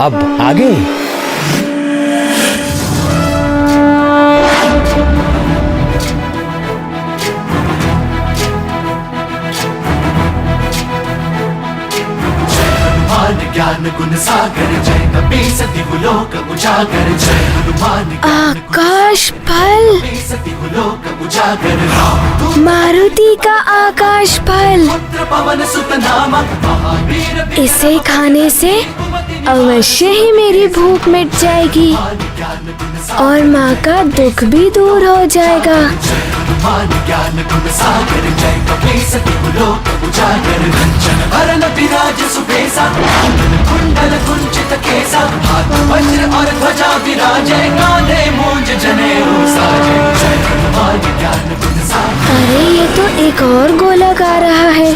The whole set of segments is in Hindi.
अब आगे ज्ञान गुण सागर जय कपीस दिवलोक उजागर जय हनुमान आकाश फल, दिवलोक उजागर मारुति का आकाश फल। पुत्र पवन सुत नामक महावीर इसे खाने से अवश्य ही मेरी भूख मिट जाएगी और माँ का दुख भी दूर हो जाएगा। ज्ञान गुण सागर जय कपीस दिवलोक उजागर कंचन वरण विराज सुबेसा कुंडल कुंचित केसा हाथ वज्र और ध्वजा विराजे कांधे मूंज जनेऊ साजे जय हनुमान ज्ञान गुण सागर। अरे ये तो एक और गोलक आ रहा है,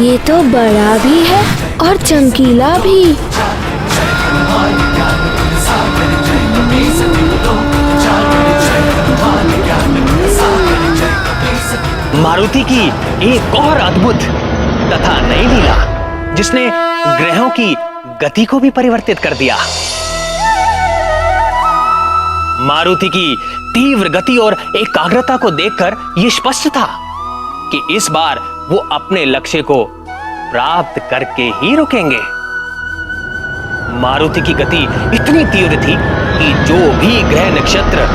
ये तो बड़ा भी है और चमकीला भी। मारुति की एक और अद्भुत तथा नई लीला जिसने ग्रहों की गति को भी परिवर्तित कर दिया। मारुति की तीव्र गति और एकाग्रता को देखकर यह स्पष्ट था कि इस बार वो अपने लक्ष्य को प्राप्त करके ही रुकेंगे। मारुति की गति इतनी तीव्र थी कि जो भी ग्रह नक्षत्र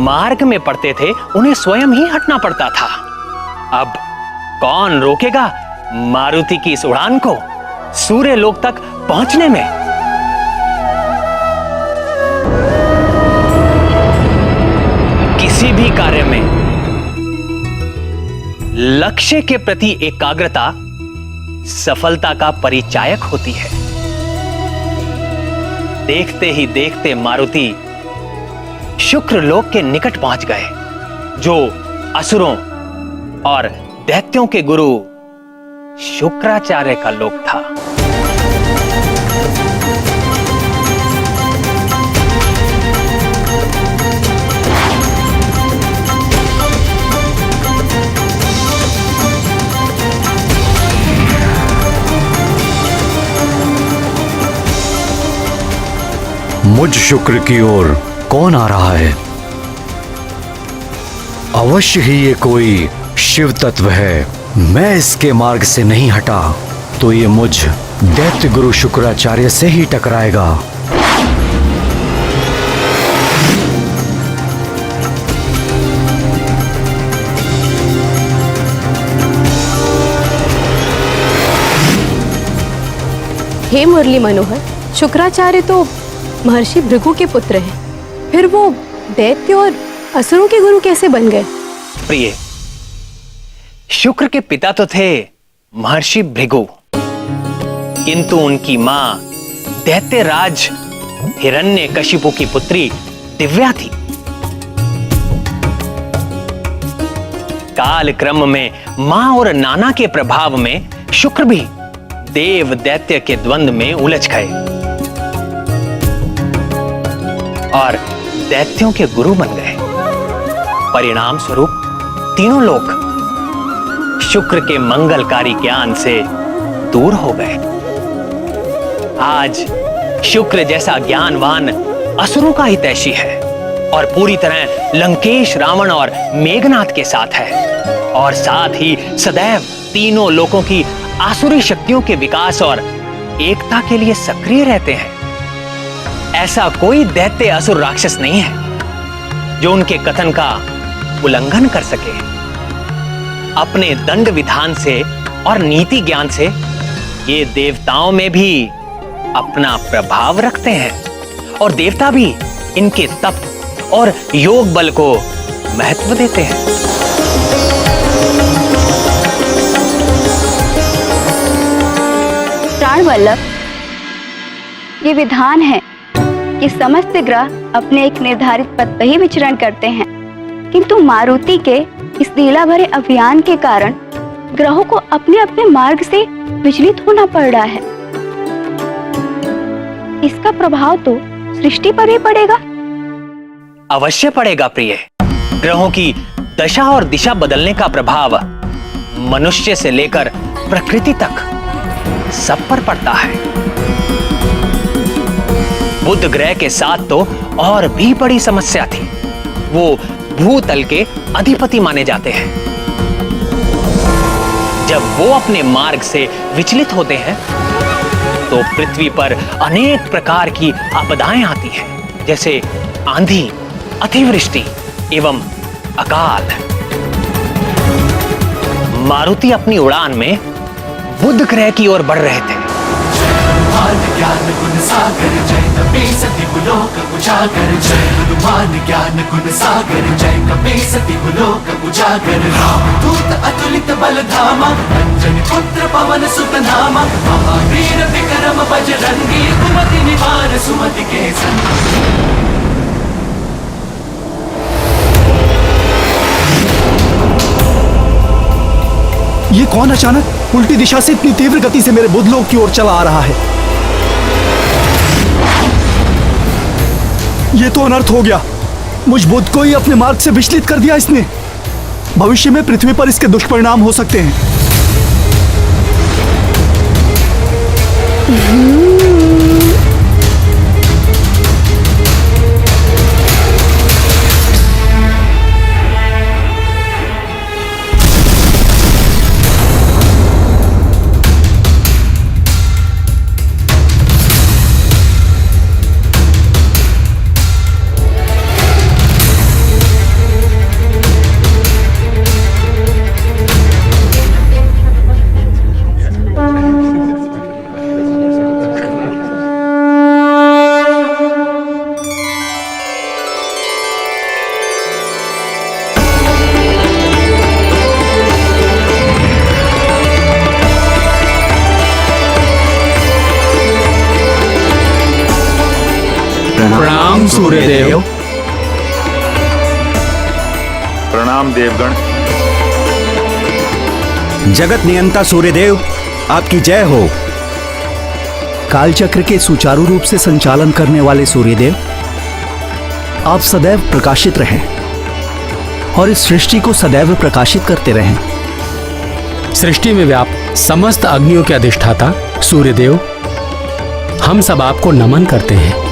मार्ग में पड़ते थे उन्हें स्वयं ही हटना पड़ता था। अब कौन रोकेगा मारुति की इस उड़ान को सूर्य लोक तक पहुंचने में? किसी भी कार्य में लक्ष्य के प्रति एकाग्रता सफलता का परिचायक होती है। देखते ही देखते मारुति शुक्र लोक के निकट पहुंच गए, जो असुरों और दैत्यों के गुरु शुक्राचार्य का लोक था। मुझ शुक्र की ओर कौन आ रहा है? अवश्य ही ये कोई शिव तत्व है। मैं इसके मार्ग से नहीं हटा तो ये मुझ दैत्य गुरु शुक्राचार्य से ही टकराएगा। हे मुरली मनोहर, शुक्राचार्य तो महर्षि भृगु के पुत्र हैं, फिर वो दैत्य और असुरों के गुरु कैसे बन गए? प्रिय, शुक्र के पिता तो थे महर्षि भृगु, किंतु उनकी मां दैत्यराज हिरण्यकशिपु की पुत्री दिव्या थी। काल क्रम में मां और नाना के प्रभाव में शुक्र भी देव दैत्य के द्वंद्व में उलझ गए और दैत्यों के गुरु बन गए। परिणाम स्वरूप तीनों लोग शुक्र के मंगलकारी ज्ञान से दूर हो गए। आज शुक्र जैसा ज्ञानवान असुरों का हितैषी है और पूरी तरह लंकेश, रावण और मेघनाथ के साथ है, और साथ ही सदैव तीनों लोकों की आसुरी शक्तियों के विकास और एकता के लिए सक्रिय रहते हैं। ऐसा कोई दैत्य असुर राक्षस नहीं है जो उनके कथन का उल्लंघन कर सके। अपने दंड विधान से और नीति ज्ञान से ये देवताओं में भी अपना प्रभाव रखते हैं और देवता भी इनके तप और योग बल को महत्व देते हैं। प्राणवल्लभ, ये विधान है कि समस्त ग्रह अपने एक निर्धारित पथ पर ही विचरण करते हैं, किंतु मारुति के इस लीला भरे अभियान के कारण ग्रहों को अपने अपने मार्ग से विचलित होना पड़ रहा है। इसका प्रभाव तो सृष्टि पर भी पड़ेगा। अवश्य पड़ेगा प्रिय। ग्रहों की दशा और दिशा बदलने का प्रभाव मनुष्य से लेकर प्रकृति तक सब पर पड़ता है। बुध ग्रह के साथ तो और भी बड़ी समस्या थी। वो भूतल के अधिपति माने जाते हैं। जब वो अपने मार्ग से विचलित होते हैं तो पृथ्वी पर अनेक प्रकार की आपदाएं आती हैं, जैसे आंधी, अतिवृष्टि एवं अकाल। मारुति अपनी उड़ान में बुध ग्रह की ओर बढ़ रहे थे। हनुमान ज्ञान गुण सागर जय कपीसति लोक उजागर, जय हनुमान ज्ञान गुण सागर जय कपीसति लोक उजागर। रामदूत अतुलित बल धामा, अंजनी पुत्र पवन सुत नामा, महावीर विक्रम बजरंगी, कुमति निवार सुमति के संगी। ये कौन अचानक उल्टी दिशा से इतनी तीव्र गति से मेरे बुधलोक की ओर चला आ रहा है? ये तो अनर्थ हो गया। मुझ बुध को ही अपने मार्ग से विचलित कर दिया इसने। भविष्य में पृथ्वी पर इसके दुष्परिणाम हो सकते हैं। प्रणाम सूर्यदेव। प्रणाम देवगण। जगत नियंता सूर्यदेव, आपकी जय हो। कालचक्र के सुचारू रूप से संचालन करने वाले सूर्यदेव, आप सदैव प्रकाशित रहें और इस सृष्टि को सदैव प्रकाशित करते रहें। सृष्टि में व्याप्त समस्त अग्नियों के अधिष्ठाता सूर्यदेव, हम सब आपको नमन करते हैं।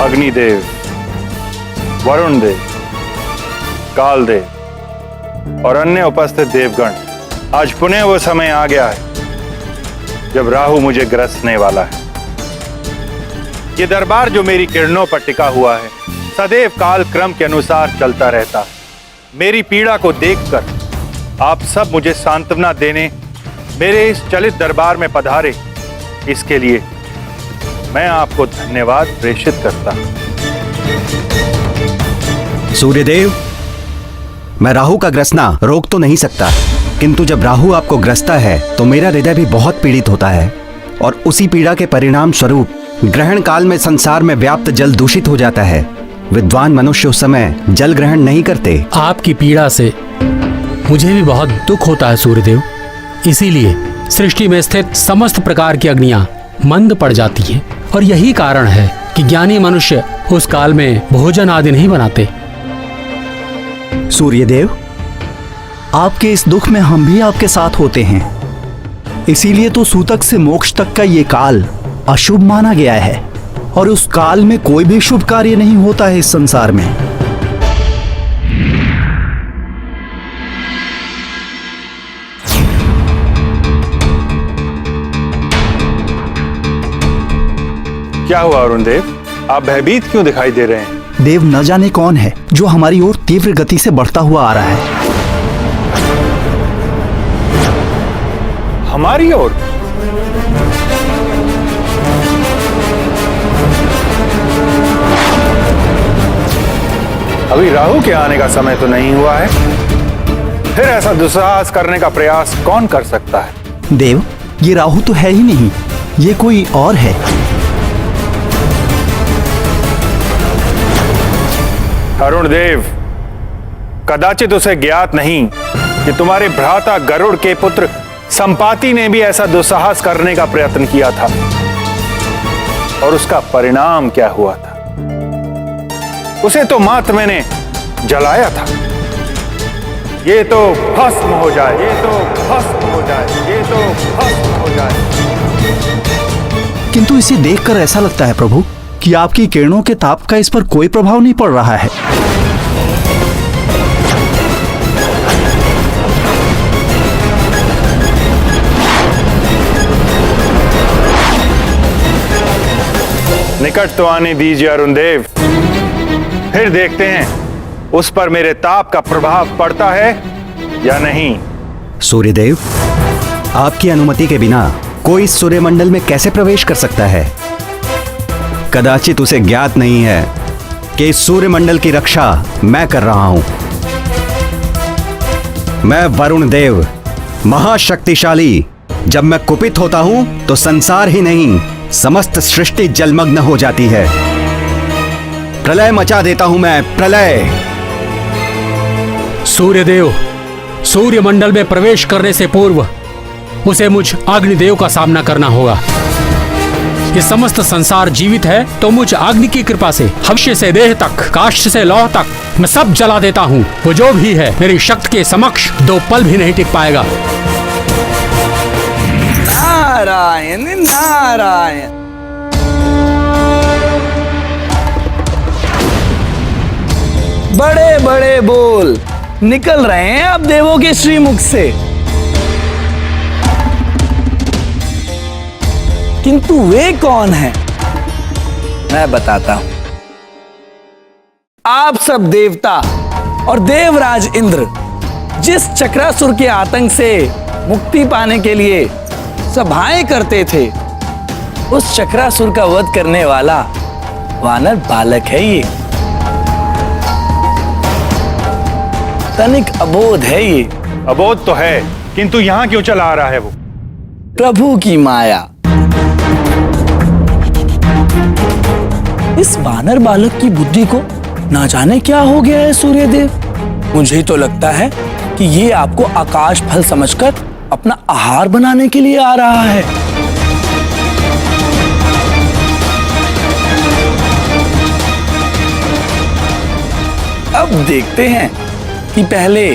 अग्निदेव, वरुण देव, कालदेव और अन्य उपस्थित देवगण, आज पुनः वो समय आ गया है जब राहु मुझे ग्रसने वाला है। ये दरबार जो मेरी किरणों पर टिका हुआ है, सदैव काल क्रम के अनुसार चलता रहता है। मेरी पीड़ा को देखकर आप सब मुझे सांत्वना देने मेरे इस चलित दरबार में पधारे, इसके लिए मैं आपको धन्यवाद प्रेषित करता हूं। सूर्यदेव, मैं राहु का ग्रसना रोक तो नहीं सकता, किंतु जब राहु आपको ग्रसता है तो मेरा हृदय भी बहुत पीड़ित होता है और उसी पीड़ा के परिणाम स्वरूप ग्रहण काल में संसार में व्याप्त जल दूषित हो जाता है। विद्वान मनुष्य उस समय जल ग्रहण नहीं करते। आपकी पीड़ा से मुझे भी बहुत दुख होता है सूर्यदेव। इसीलिए सृष्टि में स्थित समस्त प्रकार की अग्नियां मंद पड़ जाती हैं और यही कारण है कि ज्ञानी मनुष्य उस काल में भोजन आदि नहीं बनाते। सूर्यदेव, आपके इस दुख में हम भी आपके साथ होते हैं। इसीलिए तो सूतक से मोक्ष तक का ये काल अशुभ माना गया है और उस काल में कोई भी शुभ कार्य नहीं होता है इस संसार में। क्या हुआ अरुण देव, आप भयभीत क्यों दिखाई दे रहे हैं? देव, न जाने कौन है जो हमारी ओर तीव्र गति से बढ़ता हुआ आ रहा है। हमारी ओर? अभी राहु के आने का समय तो नहीं हुआ है, फिर ऐसा दुस्साहस करने का प्रयास कौन कर सकता है? देव, ये राहु तो है ही नहीं, ये कोई और है। अरुण देव, कदाचित उसे ज्ञात नहीं कि तुम्हारे भ्राता गरुड़ के पुत्र संपाति ने भी ऐसा दुस्साहस करने का प्रयत्न किया था, और उसका परिणाम क्या हुआ था? उसे तो मात्र मैंने जलाया था। ये तो भस्म हो जाए, ये तो भस्म हो जाए, ये तो भस्म हो जाए। किंतु इसे देखकर ऐसा लगता है प्रभु कि आपकी किरणों के ताप का इस पर कोई प्रभाव नहीं पड़ रहा है। निकट तो आने दीजिए अरुण देव, फिर देखते हैं उस पर मेरे ताप का प्रभाव पड़ता है या नहीं। सूर्यदेव, आपकी अनुमति के बिना कोई सूर्यमंडल में कैसे प्रवेश कर सकता है? कदाचित उसे ज्ञात नहीं है कि इस सूर्यमंडल की रक्षा मैं कर रहा हूं। मैं वरुण देव, महाशक्तिशाली। जब मैं कुपित होता हूं तो संसार ही नहीं, समस्त सृष्टि जलमग्न हो जाती है। प्रलय मचा देता हूं मैं, प्रलय। सूर्यदेव, सूर्यमंडल में प्रवेश करने से पूर्व उसे मुझ अग्निदेव का सामना करना होगा। ये समस्त संसार जीवित है तो मुझ अग्नि की कृपा से हविष्य से देह तक, काष्ठ से लौह तक मैं सब जला देता हूँ। वो जो भी है मेरी शक्ति के समक्ष 2 पल भी नहीं टिक पाएगा। नारायण नारायण। बड़े बड़े बोल निकल रहे हैं अब देवों के श्रीमुख से, किंतु वे कौन हैं? मैं बताता हूं। आप सब देवता और देवराज इंद्र जिस चक्रासुर के आतंक से मुक्ति पाने के लिए सभाएं करते थे, उस चक्रासुर का वध करने वाला वानर बालक है ये। तनिक अबोध है ये। अबोध तो है, किंतु यहां क्यों चला आ रहा है वो? प्रभु की माया। इस वानर बालक की बुद्धि को ना जाने क्या हो गया है सूर्यदेव। मुझे तो लगता है कि ये आपको आकाश फल समझकर अपना आहार बनाने के लिए आ रहा है। अब देखते हैं कि पहले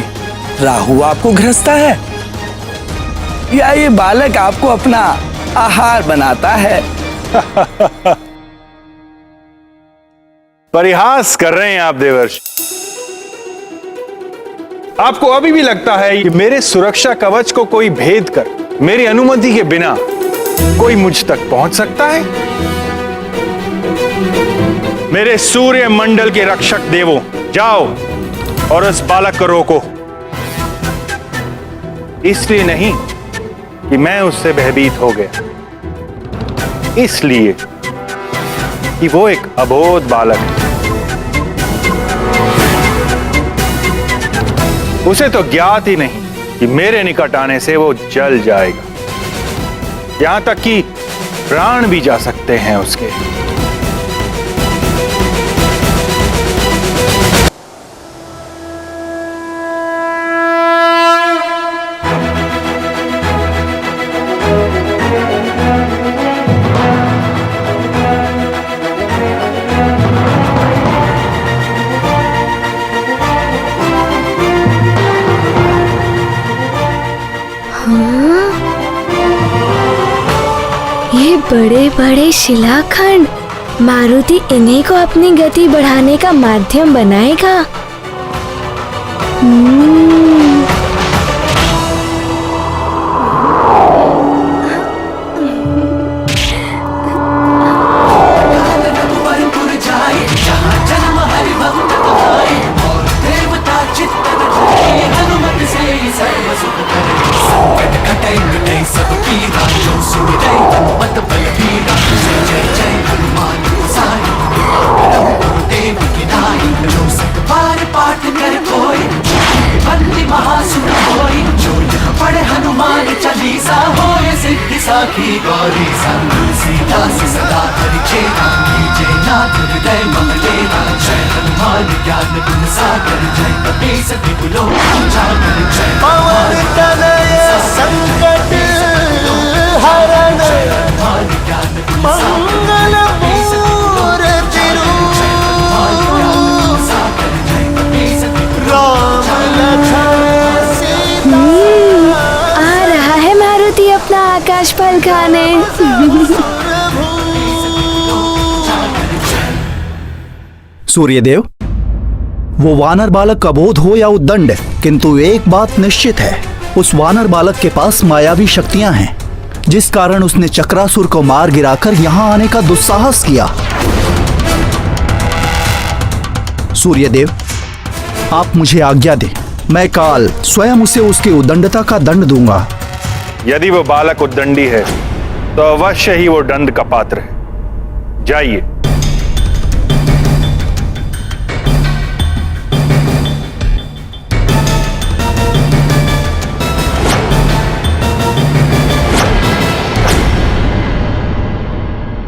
राहु आपको ग्रसता है या ये बालक आपको अपना आहार बनाता है। परिहास कर रहे हैं आप देवर्षि। आपको अभी भी लगता है कि मेरे सुरक्षा कवच को कोई भेद कर मेरी अनुमति के बिना कोई मुझ तक पहुंच सकता है? मेरे सूर्य मंडल के रक्षक देवों, जाओ और उस बालक को रोको। इसलिए नहीं कि मैं उससे भयभीत हो गया, इसलिए कि वो एक अबोध बालक है। उसे तो ज्ञात ही नहीं कि मेरे निकट आने से वो जल जाएगा, यहां तक कि प्राण भी जा सकते हैं उसके। ये बड़े बड़े शिलाखंड, मारुति इन्हीं को अपनी गति बढ़ाने का माध्यम बनाएगा। रघुवरपुर जाए, जहाँ जन्म हरिभक्त आए, और देवता चित्तन धरे, हनुमत से सर्व सुख करे। संकट कटे मिटे सब पीरा, जो सुन जय हनुमत बलबीरा। जय जय जय हनुमान गोसाई, गुरुदेव की नाई। जो सत बार पाठ कर कोई, बंदी महासुर होई। जो यह पढ़े हनुमान चालीसा, होए सिद्धि साखी गौरी सा। सीता से सदा हरि चेरा, कीजे नाथ हृदय मम डेरा। जय हनुमान महान ज्ञान गुण सागर जय कपीस तिहुलो उजागर जय पवन तनय संकट हरण मंगल मूर्ति राम लखन सीता। आ रहा है मारुति अपना आकाश फल खाने। सूर्यदेव, वो वानर बालक अबोध हो या उद्दंड, किंतु एक बात निश्चित है, उस वानर बालक के पास मायावी शक्तियां हैं, जिस कारण उसने चक्रासुर को मार गिराकर यहां आने का दुस्साहस किया। सूर्यदेव, आप मुझे आज्ञा दें, मैं काल स्वयं उसे उसकी उद्दंडता का दंड दूंगा। यदि वो बालक उद्दंडी है तो अवश्य ही वो दंड का पात्र है। जाइए।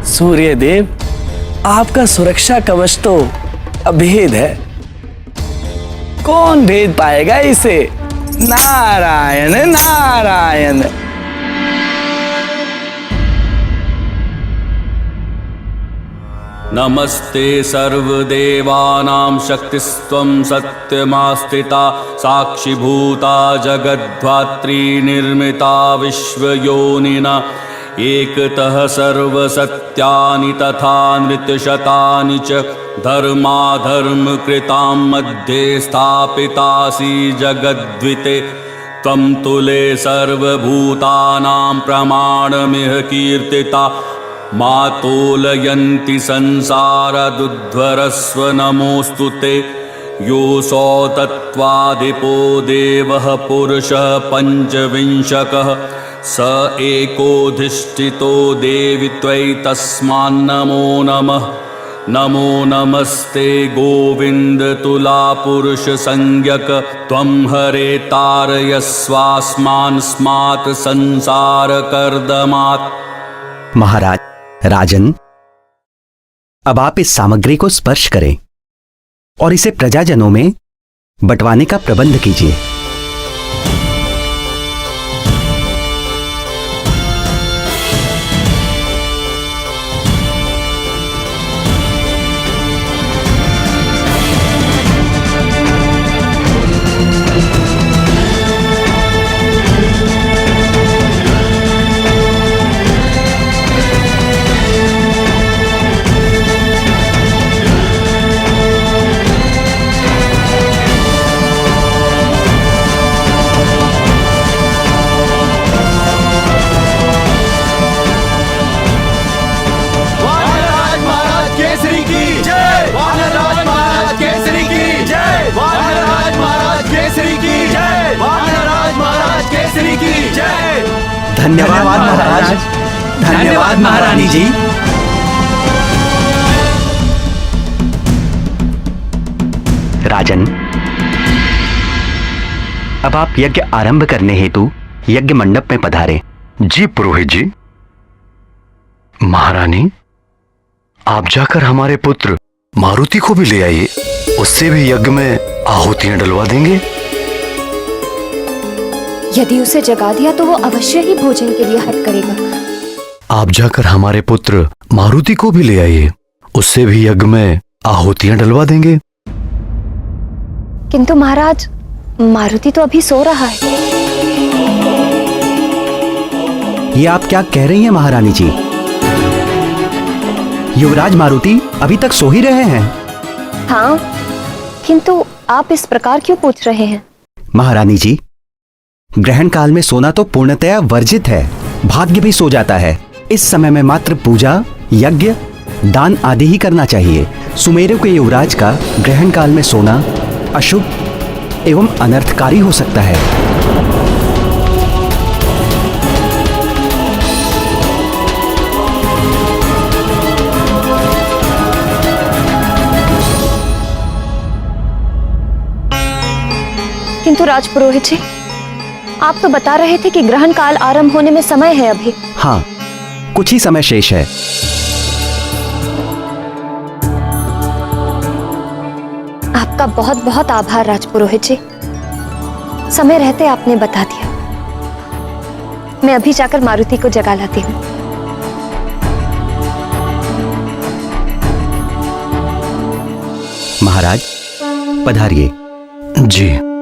सूर्यदेव, आपका सुरक्षा कवच तो अभेद है, कौन भेद पाएगा इसे? नारायण नारायण। नमस्ते सर्वदेवानां शक्तिस्त्वं सत्यमास्थिता साक्षिभूता जगद्धात्री निर्मिता विश्वयोनिना एकतः सर्वसत्यानि तथा नृत्यशतानि च धर्माधर्मकृतां मध्ये स्थापितासि जगद्विते त्वं तुले सर्वभूतानां प्रमाणमिह कीर्तिता मातोलयन्ति संसारदुध्वरस्व नमोऽस्तु ते योऽसौ तत्त्वादिपो देवः पुरुषः पञ्चविंशकः स एकोधिष्ठितो देवि त्वयि तस्मान्नमो नमः। नमो नमस्ते गोविन्द तुला पुरुष संज्ञक त्वं हरे तारयस्वास्मान् स्मात् संसार कर्दमात्। महाराज, राजन, अब आप इस सामग्री को स्पर्श करें और इसे प्रजाजनों में बंटवाने का प्रबंध कीजिए। धन्यवाद महाराज। धन्यवाद महारानी जी। राजन, अब आप यज्ञ आरंभ करने हेतु यज्ञ मंडप में पधारें। जी पुरोहित जी। महारानी, आप जाकर हमारे पुत्र मारुति को भी ले आइए, उससे भी यज्ञ में आहुतियां डलवा देंगे। यदि उसे जगा दिया तो वो अवश्य ही भोजन के लिए हट करेगा। आप जाकर हमारे पुत्र मारुति को भी ले आइए, उससे भी यज्ञ में आहुतियां डलवा देंगे। किंतु महाराज, मारुति तो अभी सो रहा है। ये आप क्या कह रही हैं महारानी जी? युवराज मारुति अभी तक सो ही रहे हैं। हाँ, किंतु आप इस प्रकार क्यों पूछ रहे हैं? महारानी जी, ग्रहण काल में सोना तो पूर्णतया वर्जित है, भाग्य भी सो जाता है। इस समय में मात्र पूजा, यज्ञ, दान आदि ही करना चाहिए। सुमेरु के युवराज का ग्रहण काल में सोना अशुभ एवं अनर्थकारी हो सकता है। किंतु राजपुरोहित जी, आप तो बता रहे थे कि ग्रहण काल आरंभ होने में समय है अभी। हाँ, कुछ ही समय शेष है। आपका बहुत बहुत आभार राजपुरोहित जी। समय रहते आपने बता दिया। मैं अभी जाकर मारुति को जगा लाती हूँ। महाराज पधारिए। जी।